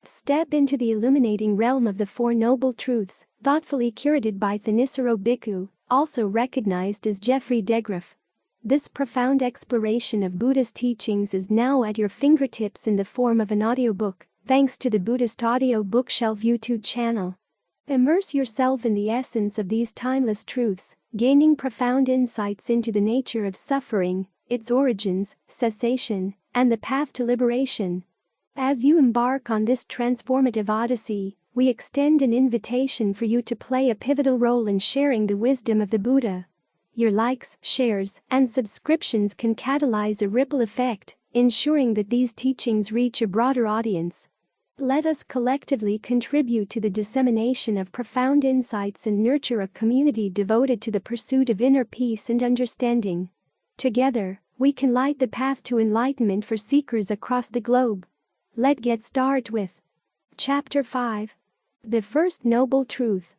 Step into the illuminating realm of the Four Noble Truths, thoughtfully curated by Thanissaro Bhikkhu, also recognized as Jeffrey Degraff. This profound exploration of Buddhist teachings is now at your fingertips in the form of an audiobook, thanks to the Buddhist Audio Bookshelf YouTube channel. Immerse yourself in the essence of these timeless truths, gaining profound insights into the nature of suffering, its origins, cessation, and the path to liberation. As you embark on this transformative odyssey, we extend an invitation for you to play a pivotal role in sharing the wisdom of the Buddha. Your likes, shares, and subscriptions can catalyze a ripple effect, ensuring that these teachings reach a broader audience. Let us collectively contribute to the dissemination of profound insights and nurture a community devoted to the pursuit of inner peace and understanding. Together, we can light the path to enlightenment for seekers across the globe. Let's get started with Chapter 5. The First Noble Truth.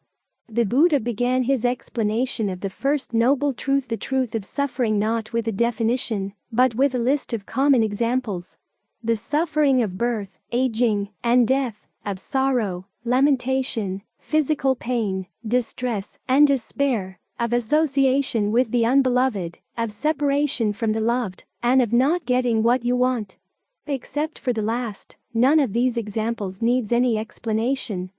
The Buddha began his explanation of the first noble truth, the truth of suffering, not with a definition, but with a list of common examples. The suffering of birth, aging, and death, of sorrow, lamentation, physical pain, distress, and despair, of association with the unbeloved, of separation from the loved, and of not getting what you want. Except for the last, none of these examples needs any explanation.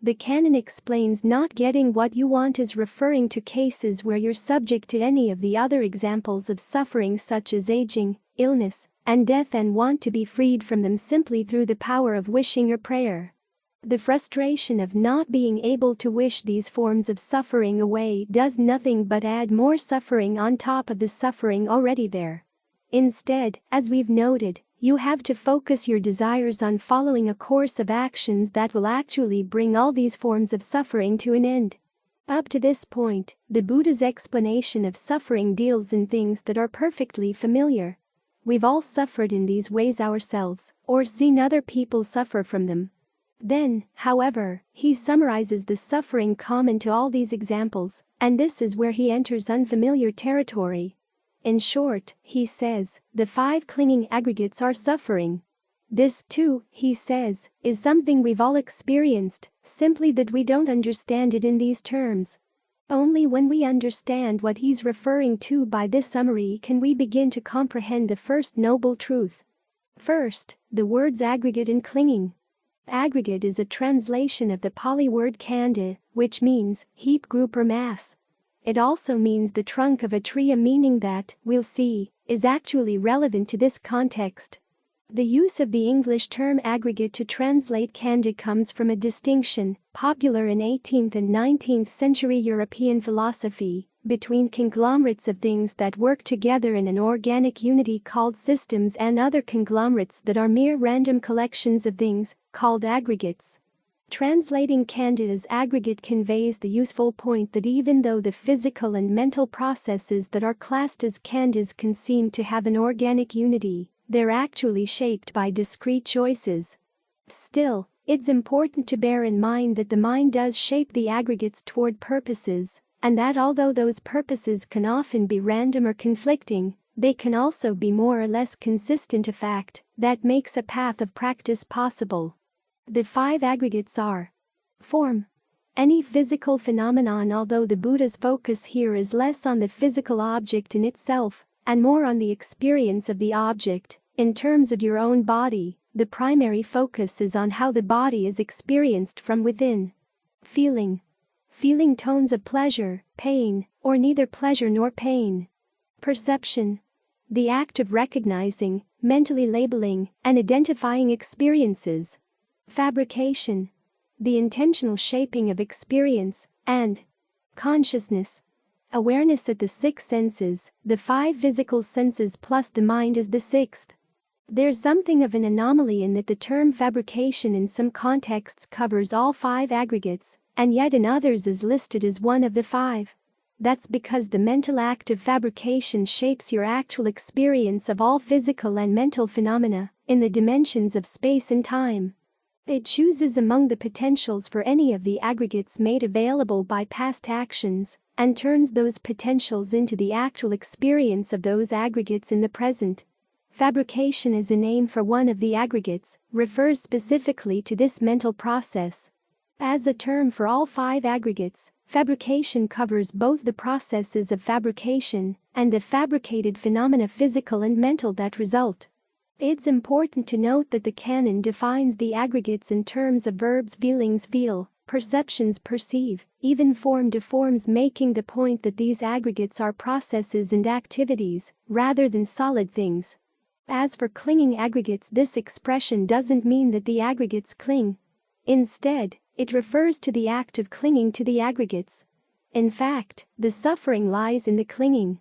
The canon explains not getting what you want is referring to cases where you're subject to any of the other examples of suffering such as aging, illness, and death and want to be freed from them simply through the power of wishing or prayer. The frustration of not being able to wish these forms of suffering away does nothing but add more suffering on top of the suffering already there. Instead, as we've noted, you have to focus your desires on following a course of actions that will actually bring all these forms of suffering to an end. Up to this point, the Buddha's explanation of suffering deals in things that are perfectly familiar. We've all suffered in these ways ourselves, or seen other people suffer from them. Then, however, he summarizes the suffering common to all these examples, and this is where he enters unfamiliar territory. In short, he says, the 5 clinging aggregates are suffering. This, too, he says, is something we've all experienced, simply that we don't understand it in these terms. Only when we understand what he's referring to by this summary can we begin to comprehend the first noble truth. First, the words aggregate and clinging. Aggregate is a translation of the Pali word khanda, which means heap, group, or mass. It also means the trunk of a tree, a meaning that, we'll see, is actually relevant to this context. The use of the English term aggregate to translate khanda comes from a distinction, popular in 18th and 19th century European philosophy, between conglomerates of things that work together in an organic unity called systems and other conglomerates that are mere random collections of things, called aggregates. Translating khanda as aggregate conveys the useful point that even though the physical and mental processes that are classed as khandas can seem to have an organic unity, they're actually shaped by discrete choices. Still, it's important to bear in mind that the mind does shape the aggregates toward purposes, and that although those purposes can often be random or conflicting, they can also be more or less consistent, a fact that makes a path of practice possible. The 5 aggregates are form. Any physical phenomenon, although the Buddha's focus here is less on the physical object in itself, and more on the experience of the object, in terms of your own body, the primary focus is on how the body is experienced from within. Feeling. Feeling tones of pleasure, pain, or neither pleasure nor pain. Perception. The act of recognizing, mentally labeling, and identifying experiences. Fabrication. The intentional shaping of experience, and consciousness. Awareness at the 6 senses, the 5 physical senses plus the mind is the 6th. There's something of an anomaly in that the term fabrication in some contexts covers all 5 aggregates, and yet in others is listed as one of the 5. That's because the mental act of fabrication shapes your actual experience of all physical and mental phenomena, in the dimensions of space and time. It chooses among the potentials for any of the aggregates made available by past actions, and turns those potentials into the actual experience of those aggregates in the present. Fabrication is a name for one of the aggregates, refers specifically to this mental process. As a term for all 5 aggregates, fabrication covers both the processes of fabrication and the fabricated phenomena physical and mental that result. It's important to note that the canon defines the aggregates in terms of verbs feelings feel, perceptions perceive, even form deforms, making the point that these aggregates are processes and activities, rather than solid things. As for clinging aggregates, this expression doesn't mean that the aggregates cling. Instead, it refers to the act of clinging to the aggregates. In fact, the suffering lies in the clinging.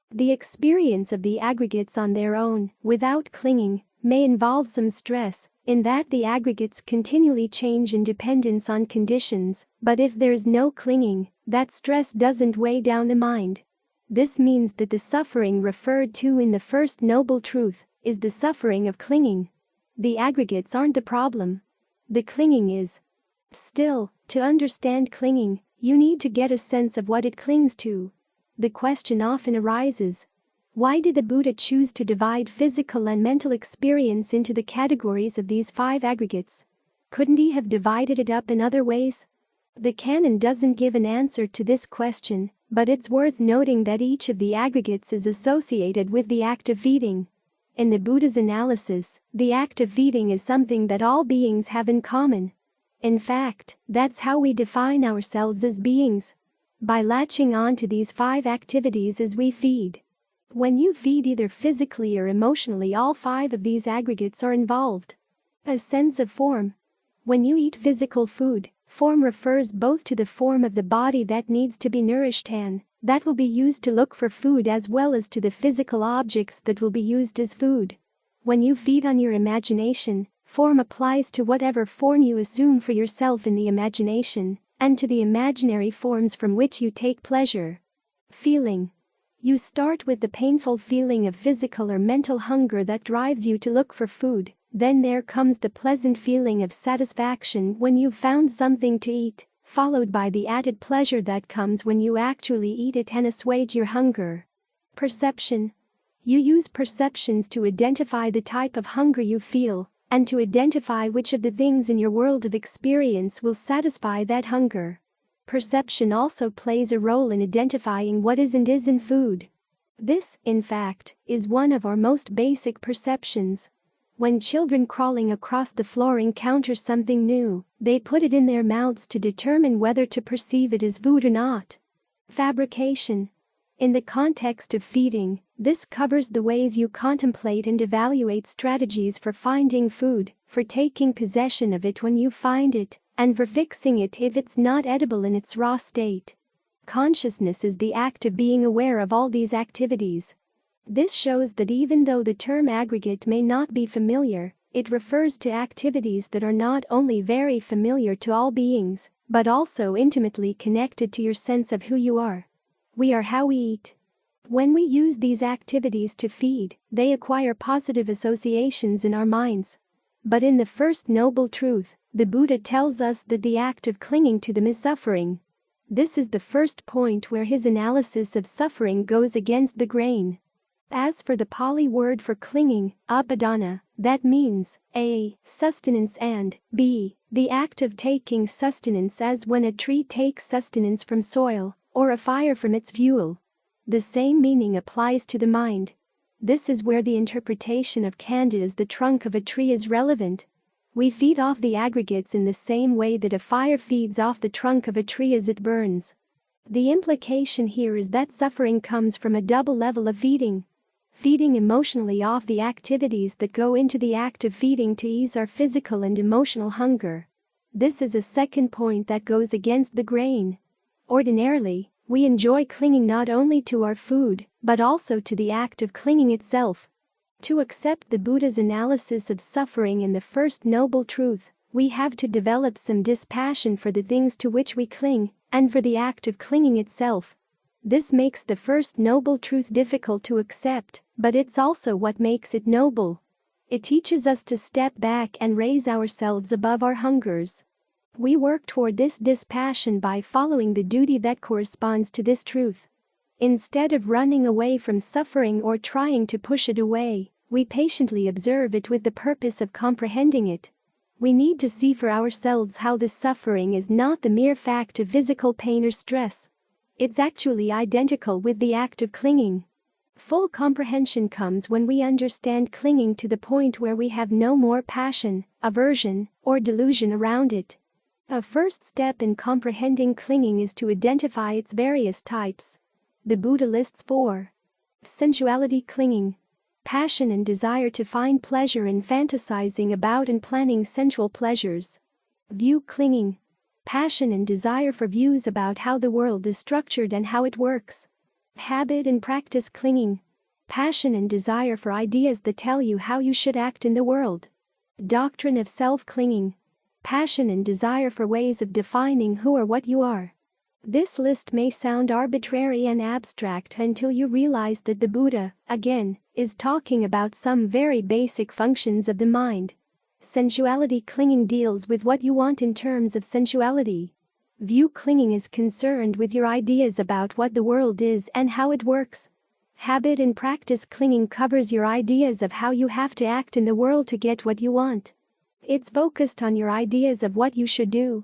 The experience of the aggregates on their own, without clinging, may involve some stress, in that the aggregates continually change in dependence on conditions, but if there's no clinging, that stress doesn't weigh down the mind. This means that the suffering referred to in the First Noble Truth is the suffering of clinging. The aggregates aren't the problem. The clinging is. Still, to understand clinging, you need to get a sense of what it clings to. The question often arises: why did the Buddha choose to divide physical and mental experience into the categories of these 5 aggregates? Couldn't he have divided it up in other ways? The canon doesn't give an answer to this question, but it's worth noting that each of the aggregates is associated with the act of feeding. In the Buddha's analysis, the act of feeding is something that all beings have in common. In fact, that's how we define ourselves as beings. By latching on to these 5 activities as we feed. When you feed either physically or emotionally, all 5 of these aggregates are involved. A sense of form. When you eat physical food, form refers both to the form of the body that needs to be nourished and that will be used to look for food, as well as to the physical objects that will be used as food. When you feed on your imagination, form applies to whatever form you assume for yourself in the imagination, and to the imaginary forms from which you take pleasure. Feeling. You start with the painful feeling of physical or mental hunger that drives you to look for food, then there comes the pleasant feeling of satisfaction when you've found something to eat, followed by the added pleasure that comes when you actually eat it and assuage your hunger. Perception. You use perceptions to identify the type of hunger you feel, and to identify which of the things in your world of experience will satisfy that hunger. Perception also plays a role in identifying what is and isn't food. This, in fact, is one of our most basic perceptions. When children crawling across the floor encounter something new, they put it in their mouths to determine whether to perceive it as food or not. Fabrication. In the context of feeding, this covers the ways you contemplate and evaluate strategies for finding food, for taking possession of it when you find it, and for fixing it if it's not edible in its raw state. Consciousness is the act of being aware of all these activities. This shows that even though the term aggregate may not be familiar, it refers to activities that are not only very familiar to all beings, but also intimately connected to your sense of who you are. We are how we eat. When we use these activities to feed, they acquire positive associations in our minds. But in the First Noble Truth, the Buddha tells us that the act of clinging to them is suffering. This is the first point where his analysis of suffering goes against the grain. As for the Pali word for clinging, upadana, that means a. sustenance and b. the act of taking sustenance, as when a tree takes sustenance from soil, or a fire from its fuel. The same meaning applies to the mind. This is where the interpretation of Candid as the trunk of a tree is relevant. We feed off the aggregates in the same way that a fire feeds off the trunk of a tree as it burns. The implication here is that suffering comes from a double level of feeding. Feeding emotionally off the activities that go into the act of feeding to ease our physical and emotional hunger. This is a second point that goes against the grain. Ordinarily, we enjoy clinging not only to our food, but also to the act of clinging itself. To accept the Buddha's analysis of suffering in the First Noble Truth, we have to develop some dispassion for the things to which we cling, and for the act of clinging itself. This makes the First Noble Truth difficult to accept, but it's also what makes it noble. It teaches us to step back and raise ourselves above our hungers. We work toward this dispassion by following the duty that corresponds to this truth. Instead of running away from suffering or trying to push it away, We patiently observe it with the purpose of comprehending it. We need to see for ourselves how this suffering is not the mere fact of physical pain or stress. It's actually identical with the act of clinging. Full comprehension comes when we understand clinging to the point where we have no more passion, aversion, or delusion around it. A first step in comprehending clinging is to identify its various types. The Buddha lists 4. Sensuality clinging. Passion and desire to find pleasure in fantasizing about and planning sensual pleasures. View clinging. Passion and desire for views about how the world is structured and how it works. Habit and practice clinging. Passion and desire for ideas that tell you how you should act in the world. Doctrine of self clinging. Passion and desire for ways of defining who or what you are. This list may sound arbitrary and abstract until you realize that the Buddha, again, is talking about some very basic functions of the mind. Sensuality clinging deals with what you want in terms of sensuality. View clinging is concerned with your ideas about what the world is and how it works. Habit and practice clinging covers your ideas of how you have to act in the world to get what you want. It's focused on your ideas of what you should do.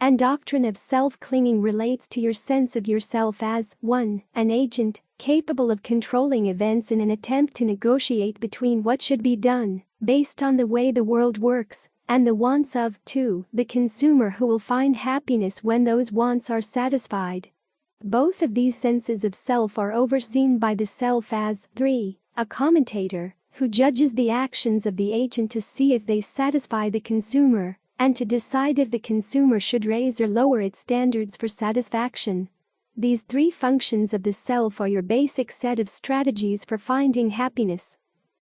And doctrine of self-clinging relates to your sense of yourself as 1. An agent, capable of controlling events in an attempt to negotiate between what should be done, based on the way the world works, and the wants of 2. The consumer who will find happiness when those wants are satisfied. Both of these senses of self are overseen by the self as 3. A commentator, who judges the actions of the agent to see if they satisfy the consumer, and to decide if the consumer should raise or lower its standards for satisfaction. These 3 functions of the self are your basic set of strategies for finding happiness.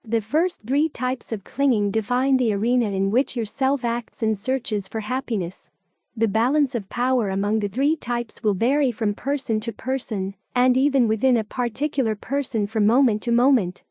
The first 3 types of clinging define the arena in which your self acts and searches for happiness. The balance of power among the 3 types will vary from person to person, and even within a particular person from moment to moment.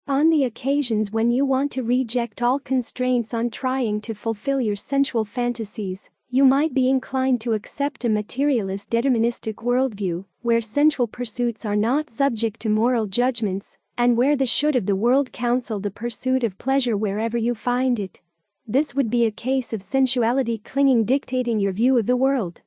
On the occasions when you want to reject all constraints on trying to fulfill your sensual fantasies, you might be inclined to accept a materialist deterministic worldview, where sensual pursuits are not subject to moral judgments, and where the should of the world counsel the pursuit of pleasure wherever you find it. This would be a case of sensuality clinging dictating your view of the world.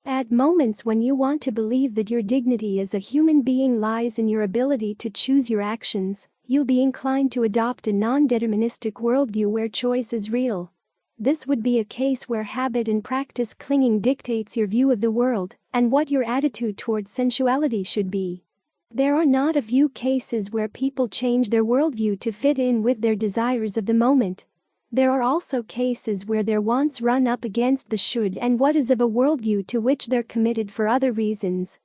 At moments when you want to believe that your dignity as a human being lies in your ability to choose your actions, you'll be inclined to adopt a non-deterministic worldview where choice is real. This would be a case where habit and practice clinging dictates your view of the world and what your attitude towards sensuality should be. There are not a few cases where people change their worldview to fit in with their desires of the moment. There are also cases where their wants run up against the should and what is of a worldview to which they're committed for other reasons.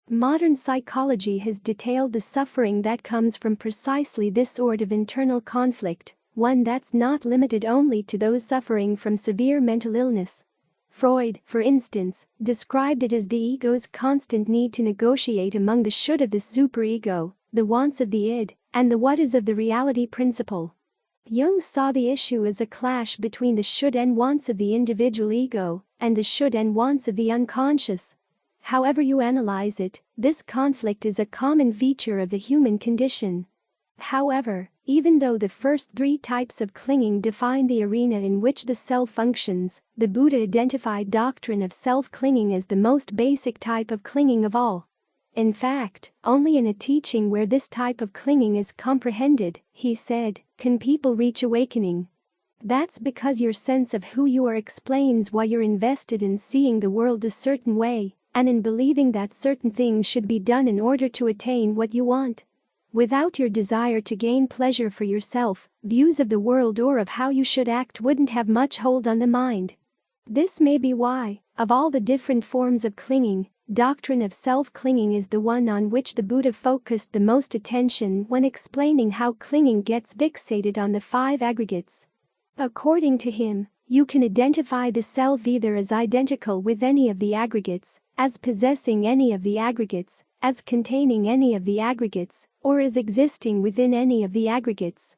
Modern psychology has detailed the suffering that comes from precisely this sort of internal conflict, one that's not limited only to those suffering from severe mental illness. Freud, for instance, described it as the ego's constant need to negotiate among the should of the superego, the wants of the id, and the what is of the reality principle. Jung saw the issue as a clash between the should and wants of the individual ego and the should and wants of the unconscious. However you analyze it, this conflict is a common feature of the human condition. However, even though the first 3 types of clinging define the arena in which the self functions, the Buddha identified doctrine of self-clinging as the most basic type of clinging of all. In fact, only in a teaching where this type of clinging is comprehended, he said, can people reach awakening. That's because your sense of who you are explains why you're invested in seeing the world a certain way, and in believing that certain things should be done in order to attain what you want. Without your desire to gain pleasure for yourself, views of the world or of how you should act wouldn't have much hold on the mind. This may be why, of all the different forms of clinging, doctrine of self-clinging is the one on which the Buddha focused the most attention when explaining how clinging gets fixated on the 5 aggregates. According to him, you can identify the self either as identical with any of the aggregates, as possessing any of the aggregates, as containing any of the aggregates, or as existing within any of the aggregates.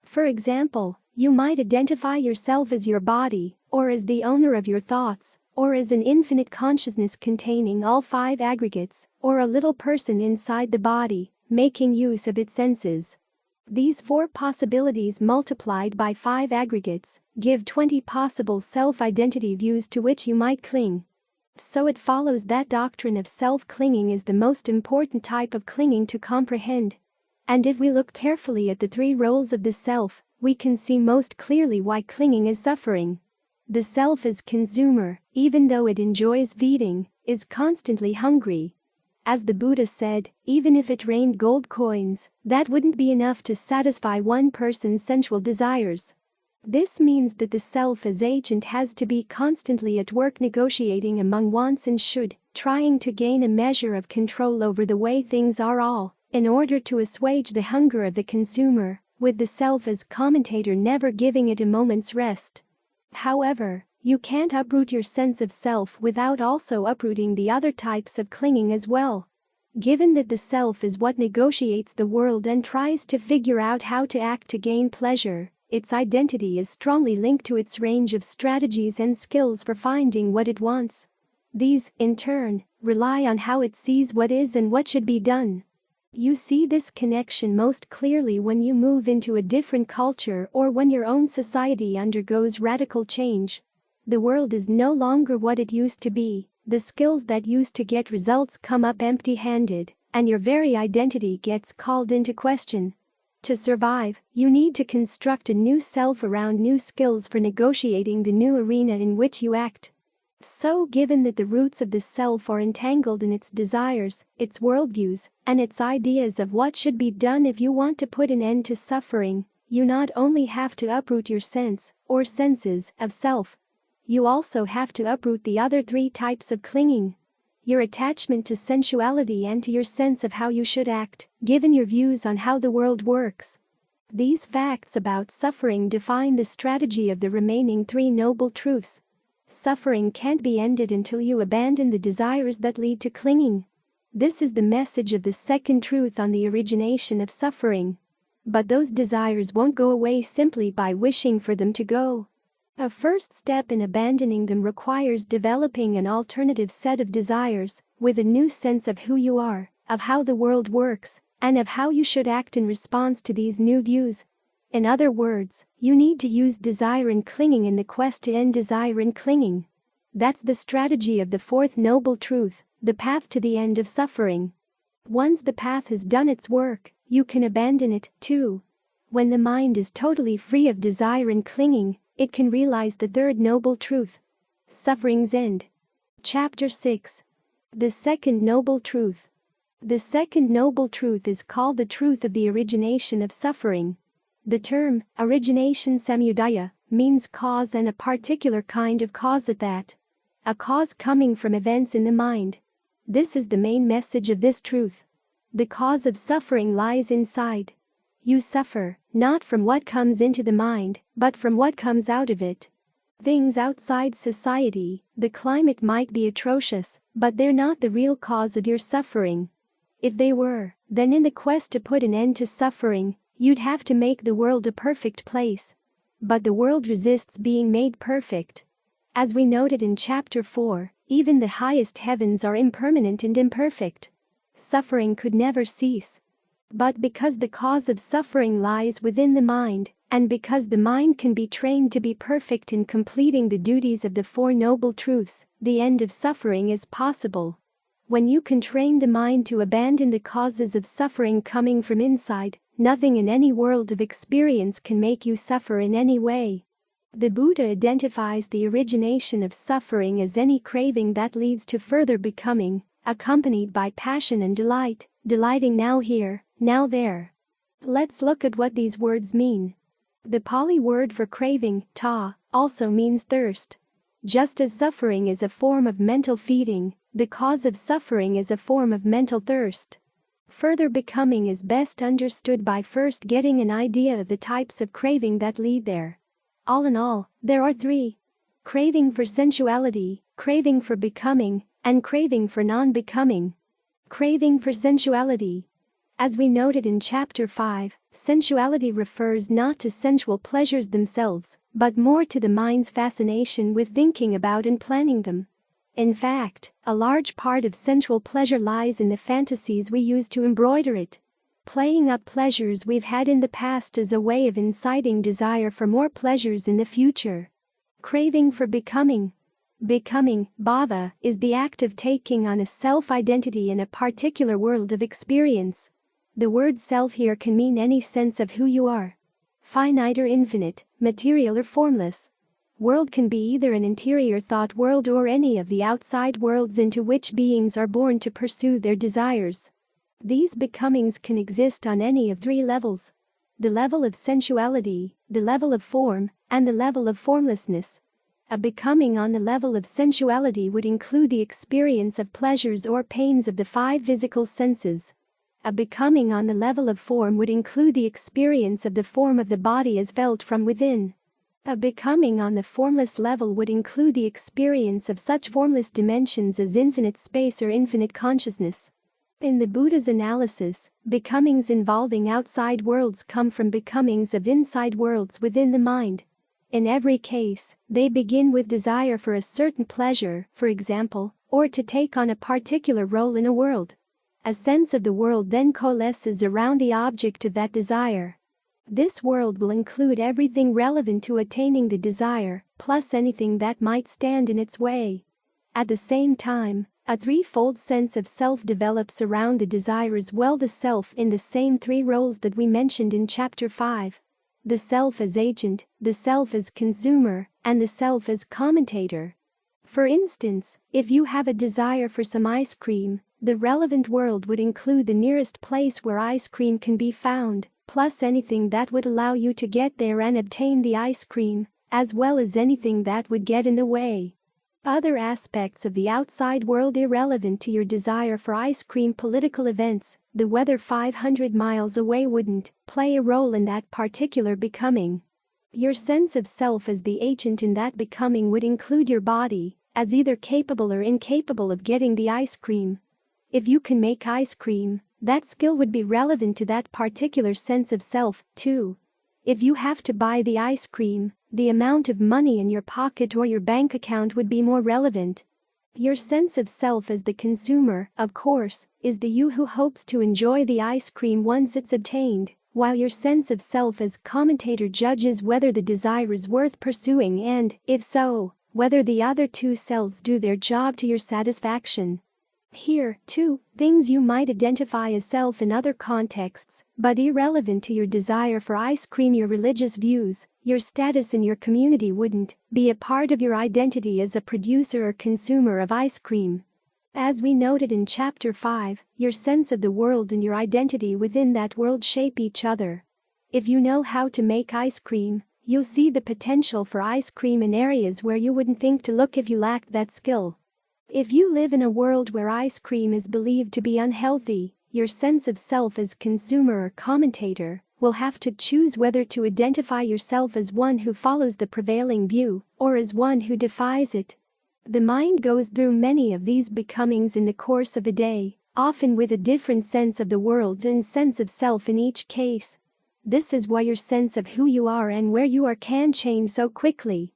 For example, you might identify yourself as your body, or as the owner of your thoughts, or as an infinite consciousness containing all 5 aggregates, or a little person inside the body, making use of its senses. These 4 possibilities multiplied by 5 aggregates give 20 possible self-identity views to which you might cling. So it follows that doctrine of self-clinging is the most important type of clinging to comprehend. And if we look carefully at the 3 roles of the self, we can see most clearly why clinging is suffering. The self is consumer, even though it enjoys feeding, is constantly hungry. As the Buddha said, even if it rained gold coins, that wouldn't be enough to satisfy one person's sensual desires. This means that the self as agent has to be constantly at work negotiating among wants and should, trying to gain a measure of control over the way things are all, in order to assuage the hunger of the consumer, with the self as commentator never giving it a moment's rest. However, you can't uproot your sense of self without also uprooting the other types of clinging as well. Given that the self is what negotiates the world and tries to figure out how to act to gain pleasure, its identity is strongly linked to its range of strategies and skills for finding what it wants. These, in turn, rely on how it sees what is and what should be done. You see this connection most clearly when you move into a different culture or when your own society undergoes radical change. The world is no longer what it used to be, the skills that used to get results come up empty-handed, and your very identity gets called into question. To survive, you need to construct a new self around new skills for negotiating the new arena in which you act. So, given that the roots of the self are entangled in its desires, its worldviews, and its ideas of what should be done if you want to put an end to suffering, you not only have to uproot your sense, or senses, of self, you also have to uproot the other 3 types of clinging. Your attachment to sensuality and to your sense of how you should act, given your views on how the world works. These facts about suffering define the strategy of the remaining 3 noble truths. Suffering can't be ended until you abandon the desires that lead to clinging. This is the message of the second truth on the origination of suffering. But those desires won't go away simply by wishing for them to go. A first step in abandoning them requires developing an alternative set of desires, with a new sense of who you are, of how the world works, and of how you should act in response to these new views. In other words, you need to use desire and clinging in the quest to end desire and clinging. That's the strategy of the 4th noble truth, the path to the end of suffering. Once the path has done its work, you can abandon it, too. When the mind is totally free of desire and clinging, it can realize the 3rd noble truth. Suffering's end. Chapter 6. The second noble truth. The second noble truth is called the truth of the origination of suffering. The term, origination samudaya, means cause and a particular kind of cause at that. A cause coming from events in the mind. This is the main message of this truth. The cause of suffering lies inside. You suffer, not from what comes into the mind, but from what comes out of it. Things outside society, the climate might be atrocious, but they're not the real cause of your suffering. If they were, then in the quest to put an end to suffering, you'd have to make the world a perfect place. But the world resists being made perfect. As we noted in Chapter 4, even the highest heavens are impermanent and imperfect. Suffering could never cease. But because the cause of suffering lies within the mind, and because the mind can be trained to be perfect in completing the duties of the 4 noble truths, the end of suffering is possible. When you can train the mind to abandon the causes of suffering coming from inside, nothing in any world of experience can make you suffer in any way. The Buddha identifies the origination of suffering as any craving that leads to further becoming, accompanied by passion and delight, delighting now here, now there. Let's look at what these words mean. The Pali word for craving, ta, also means thirst. Just as suffering is a form of mental feeding, the cause of suffering is a form of mental thirst. Further becoming is best understood by first getting an idea of the types of craving that lead there. All in all, there are 3. Craving for sensuality, craving for becoming, and craving for non-becoming. Craving for sensuality. As we noted in Chapter 5, sensuality refers not to sensual pleasures themselves, but more to the mind's fascination with thinking about and planning them. In fact, a large part of sensual pleasure lies in the fantasies we use to embroider it. Playing up pleasures we've had in the past as a way of inciting desire for more pleasures in the future. Craving for becoming. Becoming, bhava, is the act of taking on a self-identity in a particular world of experience. The word self here can mean any sense of who you are. Finite or infinite, material or formless. World can be either an interior thought world or any of the outside worlds into which beings are born to pursue their desires. These becomings can exist on any of three levels: the level of sensuality, the level of form, and the level of formlessness. A becoming on the level of sensuality would include the experience of pleasures or pains of the five physical senses. A becoming on the level of form would include the experience of the form of the body as felt from within. A becoming on the formless level would include the experience of such formless dimensions as infinite space or infinite consciousness. In the Buddha's analysis, becomings involving outside worlds come from becomings of inside worlds within the mind. In every case, they begin with desire for a certain pleasure, for example, or to take on a particular role in a world. A sense of the world then coalesces around the object of that desire. This world will include everything relevant to attaining the desire, plus anything that might stand in its way. At the same time, a threefold sense of self develops around the desire as well: the self in the same three roles that we mentioned in Chapter 5. The self as agent, the self as consumer, and the self as commentator. For instance, if you have a desire for some ice cream, the relevant world would include the nearest place where ice cream can be found, plus anything that would allow you to get there and obtain the ice cream, as well as anything that would get in the way. Other aspects of the outside world irrelevant to your desire for ice cream, political events, the weather 500 miles away, wouldn't play a role in that particular becoming. Your sense of self as the agent in that becoming would include your body, as either capable or incapable of getting the ice cream. If you can make ice cream, that skill would be relevant to that particular sense of self, too. If you have to buy the ice cream, the amount of money in your pocket or your bank account would be more relevant. Your sense of self as the consumer, of course, is the you who hopes to enjoy the ice cream once it's obtained, while your sense of self as commentator judges whether the desire is worth pursuing and, if so, whether the other two selves do their job to your satisfaction. Here, too, things you might identify as self in other contexts, but irrelevant to your desire for ice cream, your religious views, your status in your community, wouldn't be a part of your identity as a producer or consumer of ice cream. As we noted in Chapter 5, your sense of the world and your identity within that world shape each other. If you know how to make ice cream, you'll see the potential for ice cream in areas where you wouldn't think to look if you lacked that skill. If you live in a world where ice cream is believed to be unhealthy, your sense of self as consumer or commentator will have to choose whether to identify yourself as one who follows the prevailing view or as one who defies it. The mind goes through many of these becomings in the course of a day, often with a different sense of the world and sense of self in each case. This is why your sense of who you are and where you are can change so quickly.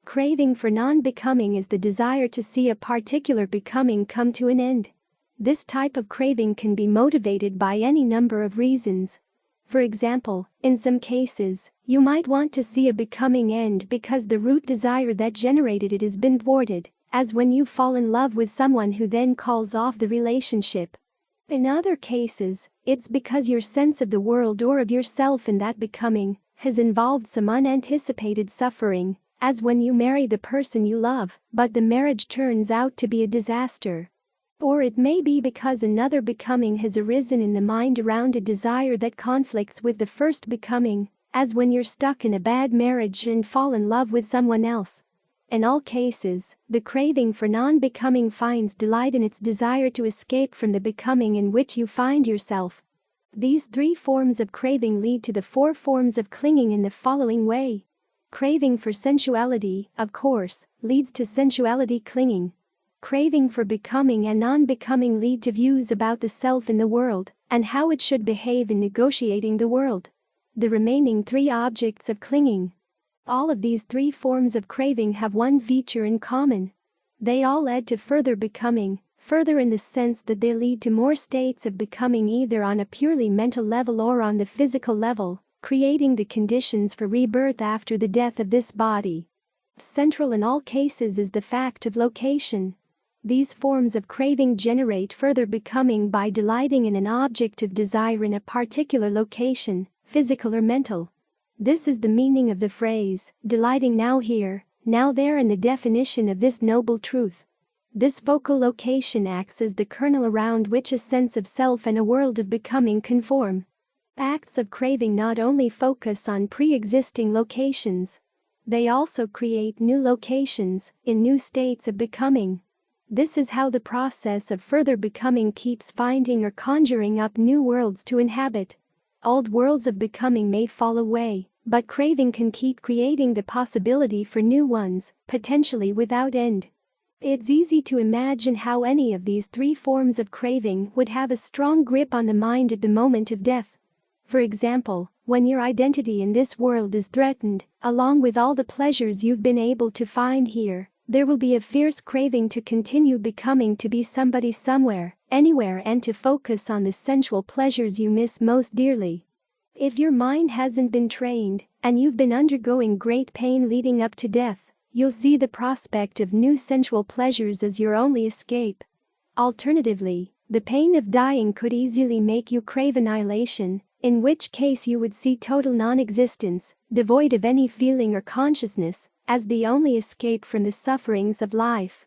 Craving for non-becoming is the desire to see a particular becoming come to an end. This type of craving can be motivated by any number of reasons. For example, in some cases, you might want to see a becoming end because the root desire that generated it has been thwarted, as when you fall in love with someone who then calls off the relationship. In other cases, it's because your sense of the world or of yourself in that becoming has involved some unanticipated suffering, as when you marry the person you love, but the marriage turns out to be a disaster. Or it may be because another becoming has arisen in the mind around a desire that conflicts with the first becoming, as when you're stuck in a bad marriage and fall in love with someone else. In all cases, the craving for non-becoming finds delight in its desire to escape from the becoming in which you find yourself. These three forms of craving lead to the four forms of clinging in the following way. Craving for sensuality, of course, leads to sensuality clinging. Craving for becoming and non-becoming lead to views about the self in the world and how it should behave in negotiating the world. The remaining three objects of clinging. All of these three forms of craving have one feature in common. They all lead to further becoming, further in the sense that they lead to more states of becoming either on a purely mental level or on the physical level, creating the conditions for rebirth after the death of this body. Central in all cases is the fact of location. These forms of craving generate further becoming by delighting in an object of desire in a particular location, physical or mental. This is the meaning of the phrase, delighting now here, now there, and the definition of this noble truth. This focal location acts as the kernel around which a sense of self and a world of becoming conform. Acts of craving not only focus on pre-existing locations, they also create new locations in new states of becoming. This is how the process of further becoming keeps finding or conjuring up new worlds to inhabit. Old worlds of becoming may fall away, but craving can keep creating the possibility for new ones, potentially without end. It's easy to imagine how any of these three forms of craving would have a strong grip on the mind at the moment of death. For example, when your identity in this world is threatened, along with all the pleasures you've been able to find here, there will be a fierce craving to continue becoming, to be somebody somewhere, anywhere, and to focus on the sensual pleasures you miss most dearly. If your mind hasn't been trained, and you've been undergoing great pain leading up to death, you'll see the prospect of new sensual pleasures as your only escape. Alternatively, the pain of dying could easily make you crave annihilation, in which case you would see total non-existence, devoid of any feeling or consciousness, as the only escape from the sufferings of life.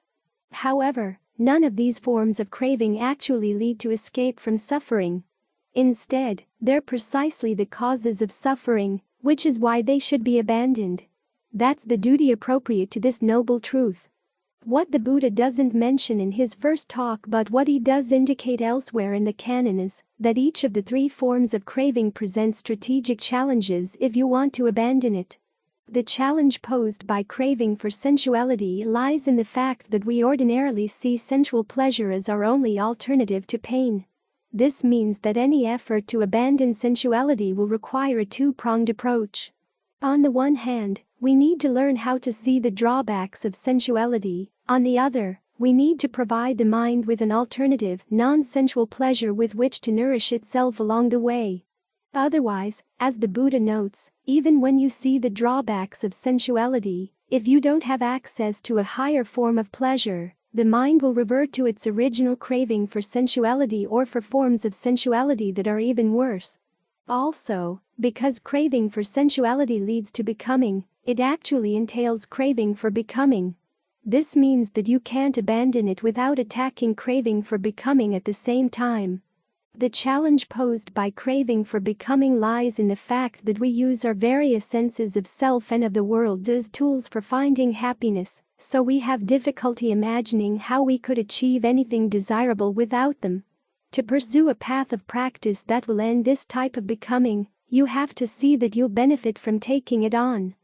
However, none of these forms of craving actually lead to escape from suffering. Instead, they're precisely the causes of suffering, which is why they should be abandoned. That's the duty appropriate to this noble truth. What the Buddha doesn't mention in his first talk, but what he does indicate elsewhere in the canon, is that each of the three forms of craving presents strategic challenges if you want to abandon it. The challenge posed by craving for sensuality lies in the fact that we ordinarily see sensual pleasure as our only alternative to pain. This means that any effort to abandon sensuality will require a two-pronged approach. On the one hand, we need to learn how to see the drawbacks of sensuality. On the other, we need to provide the mind with an alternative, non-sensual pleasure with which to nourish itself along the way. Otherwise, as the Buddha notes, even when you see the drawbacks of sensuality, if you don't have access to a higher form of pleasure, the mind will revert to its original craving for sensuality or for forms of sensuality that are even worse. Also, because craving for sensuality leads to becoming, it actually entails craving for becoming. This means that you can't abandon it without attacking craving for becoming at the same time. The challenge posed by craving for becoming lies in the fact that we use our various senses of self and of the world as tools for finding happiness, so we have difficulty imagining how we could achieve anything desirable without them. To pursue a path of practice that will end this type of becoming, you have to see that you'll benefit from taking it on.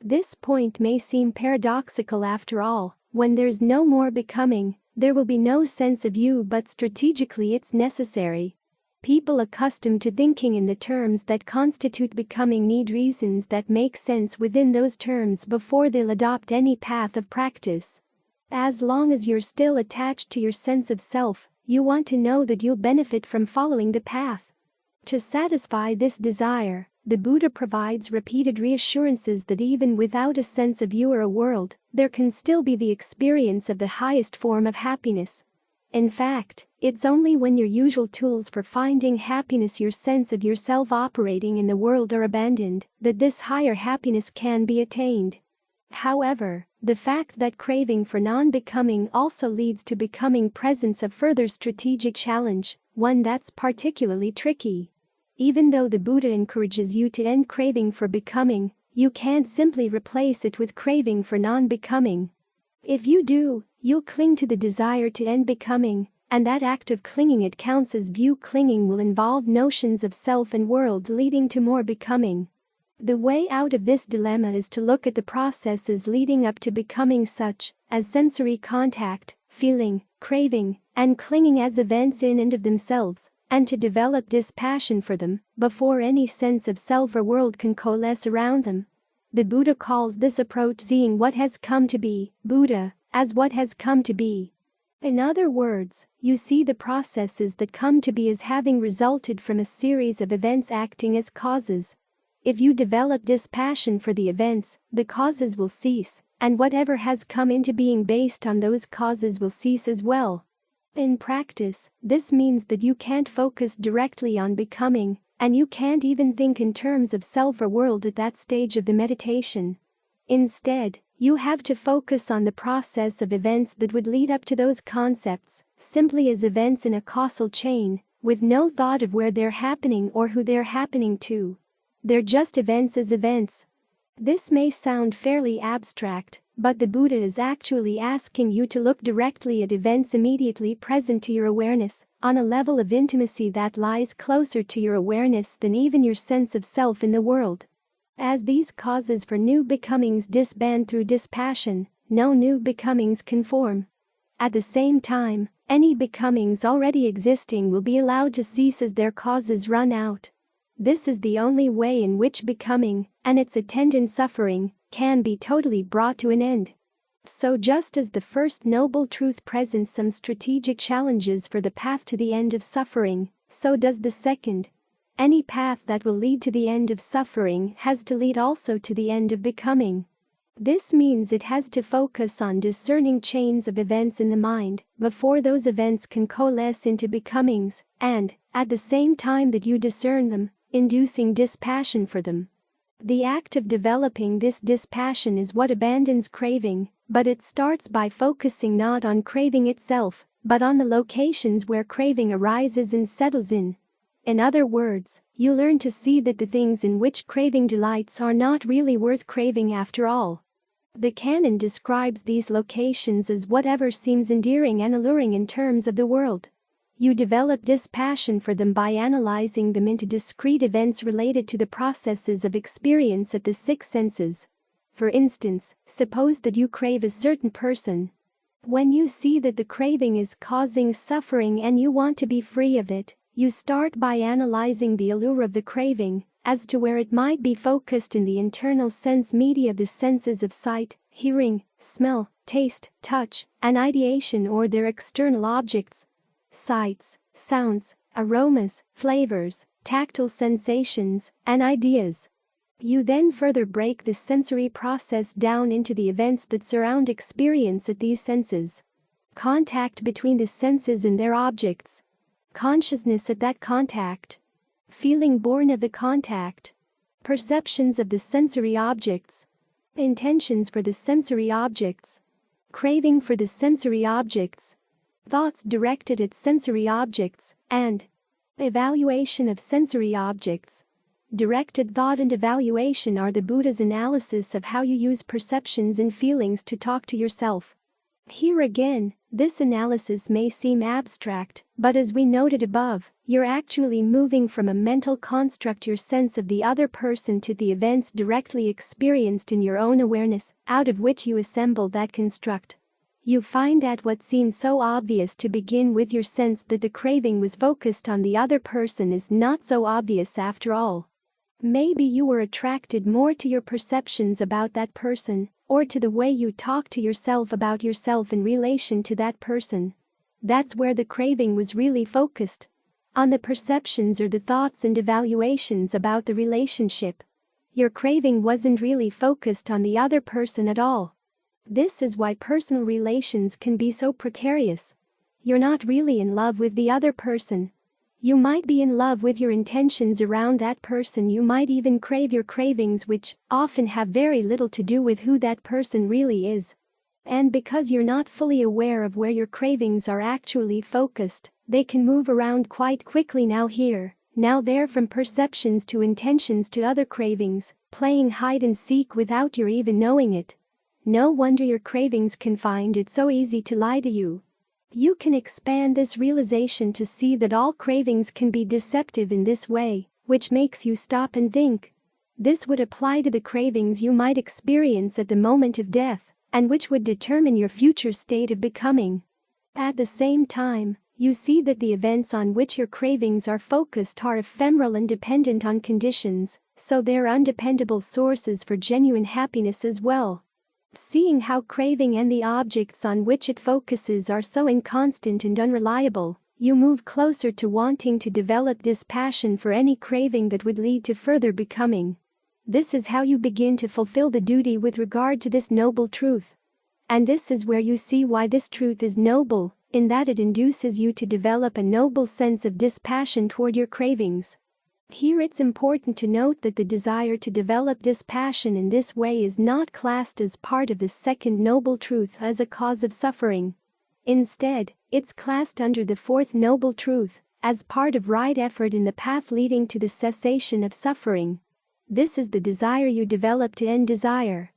This point may seem paradoxical after all. When there's no more becoming, there will be no sense of you, but strategically it's necessary. People accustomed to thinking in the terms that constitute becoming need reasons that make sense within those terms before they'll adopt any path of practice. As long as you're still attached to your sense of self, you want to know that you'll benefit from following the path. To satisfy this desire, the Buddha provides repeated reassurances that even without a sense of you or a world, there can still be the experience of the highest form of happiness. In fact, it's only when your usual tools for finding happiness, your sense of yourself operating in the world, are abandoned, that this higher happiness can be attained. However, the fact that craving for non-becoming also leads to becoming presents a further strategic challenge, one that's particularly tricky. Even though the Buddha encourages you to end craving for becoming, you can't simply replace it with craving for non-becoming. If you do, you'll cling to the desire to end becoming, and that act of clinging, it counts as view clinging, will involve notions of self and world, leading to more becoming. The way out of this dilemma is to look at the processes leading up to becoming, such as sensory contact, feeling, craving, and clinging, as events in and of themselves, and to develop dispassion for them before any sense of self or world can coalesce around them. The Buddha calls this approach seeing what has come to be, Buddha, as what has come to be. In other words, you see the processes that come to be as having resulted from a series of events acting as causes. If you develop dispassion for the events, the causes will cease, and whatever has come into being based on those causes will cease as well. In practice, this means that you can't focus directly on becoming, and you can't even think in terms of self or world at that stage of the meditation. Instead, you have to focus on the process of events that would lead up to those concepts, simply as events in a causal chain, with no thought of where they're happening or who they're happening to. They're just events as events. This may sound fairly abstract, but the Buddha is actually asking you to look directly at events immediately present to your awareness, on a level of intimacy that lies closer to your awareness than even your sense of self in the world. As these causes for new becomings disband through dispassion, no new becomings can form. At the same time, any becomings already existing will be allowed to cease as their causes run out. This is the only way in which becoming, and its attendant suffering, can be totally brought to an end. So just as the first noble truth presents some strategic challenges for the path to the end of suffering, so does the second. Any path that will lead to the end of suffering has to lead also to the end of becoming. This means it has to focus on discerning chains of events in the mind before those events can coalesce into becomings, and, at the same time that you discern them, inducing dispassion for them. The act of developing this dispassion is what abandons craving, but it starts by focusing not on craving itself, but on the locations where craving arises and settles in. In other words, you learn to see that the things in which craving delights are not really worth craving after all. The canon describes these locations as whatever seems endearing and alluring in terms of the world. You develop dispassion for them by analyzing them into discrete events related to the processes of experience at the six senses. For instance, suppose that you crave a certain person. When you see that the craving is causing suffering and you want to be free of it, you start by analyzing the allure of the craving, as to where it might be focused in the internal sense media of the senses of sight, hearing, smell, taste, touch, and ideation, or their external objects. Sights, sounds, aromas, flavors, tactile sensations, and ideas. You then further break the sensory process down into the events that surround experience at these senses. Contact between the senses and their objects. Consciousness at that contact. Feeling born of the contact. Perceptions of the sensory objects. Intentions for the sensory objects. Craving for the sensory objects. Thoughts directed at sensory objects, and evaluation of sensory objects. Directed thought and evaluation are the Buddha's analysis of how you use perceptions and feelings to talk to yourself. Here again, this analysis may seem abstract, but as we noted above, you're actually moving from a mental construct, your sense of the other person, to the events directly experienced in your own awareness, out of which you assemble that construct. You find that what seemed so obvious to begin with, your sense that the craving was focused on the other person, is not so obvious after all. Maybe you were attracted more to your perceptions about that person, or to the way you talk to yourself about yourself in relation to that person. That's where the craving was really focused. On the perceptions or the thoughts and evaluations about the relationship. Your craving wasn't really focused on the other person at all. This is why personal relations can be so precarious. You're not really in love with the other person. You might be in love with your intentions around that person. You might even crave your cravings, which often have very little to do with who that person really is. And because you're not fully aware of where your cravings are actually focused, they can move around quite quickly, now here, now there, from perceptions to intentions to other cravings, playing hide and seek without your even knowing it. No wonder your cravings can find it so easy to lie to you. You can expand this realization to see that all cravings can be deceptive in this way, which makes you stop and think. This would apply to the cravings you might experience at the moment of death, and which would determine your future state of becoming. At the same time, you see that the events on which your cravings are focused are ephemeral and dependent on conditions, so they're undependable sources for genuine happiness as well. Seeing how craving and the objects on which it focuses are so inconstant and unreliable, you move closer to wanting to develop dispassion for any craving that would lead to further becoming. This is how you begin to fulfill the duty with regard to this noble truth. And this is where you see why this truth is noble, in that it induces you to develop a noble sense of dispassion toward your cravings. Here it's important to note that the desire to develop dispassion in this way is not classed as part of the second noble truth as a cause of suffering. Instead, it's classed under the fourth noble truth, as part of right effort in the path leading to the cessation of suffering. This is the desire you develop to end desire.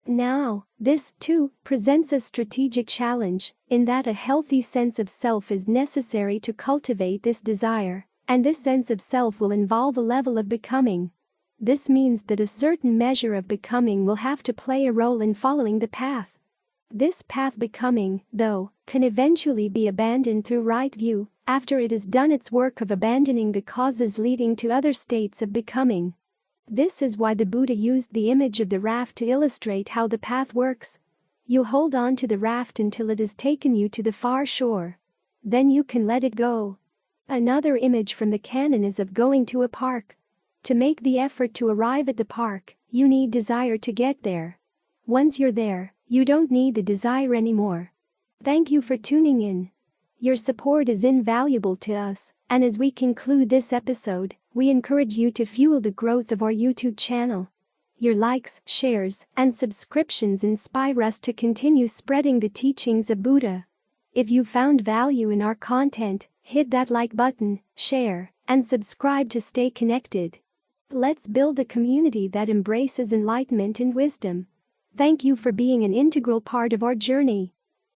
Now, this, too, presents a strategic challenge, in that a healthy sense of self is necessary to cultivate this desire, and this sense of self will involve a level of becoming. This means that a certain measure of becoming will have to play a role in following the path. This path becoming, though, can eventually be abandoned through right view, after it has done its work of abandoning the causes leading to other states of becoming. This is why the Buddha used the image of the raft to illustrate how the path works. You hold on to the raft until it has taken you to the far shore. Then you can let it go. Another image from the canon is of going to a park. To make the effort to arrive at the park, you need desire to get there. Once you're there, you don't need the desire anymore. Thank you for tuning in. Your support is invaluable to us, and as we conclude this episode, we encourage you to fuel the growth of our YouTube channel. Your likes, shares, and subscriptions inspire us to continue spreading the teachings of Buddha. If you found value in our content, hit that like button, share, and subscribe to stay connected. Let's build a community that embraces enlightenment and wisdom. Thank you for being an integral part of our journey.